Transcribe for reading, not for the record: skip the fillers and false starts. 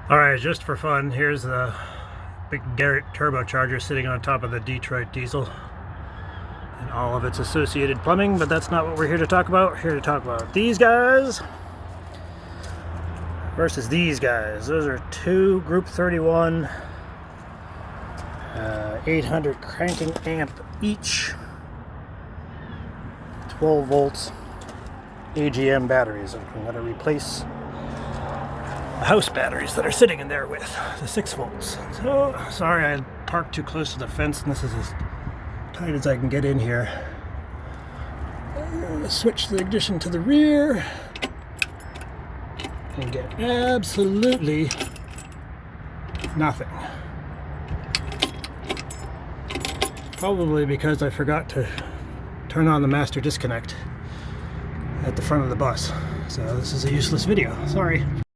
Alright, just for fun, here's the big Garrett turbocharger sitting on top of the Detroit diesel and all of its associated plumbing, but that's not what we're here to talk about. We're here to talk about these guys versus these guys. Those are two Group 31 800 cranking amp each, 12 volts AGM batteries. I'm going to replace the house batteries that are sitting in there with the 6 volts. So sorry I parked too close to the fence and this is as tight as I can get in here. I'm going to switch the ignition to the rear and get absolutely nothing. Probably because I forgot to turn on the master disconnect at the front of the bus. So this is a useless video. Sorry.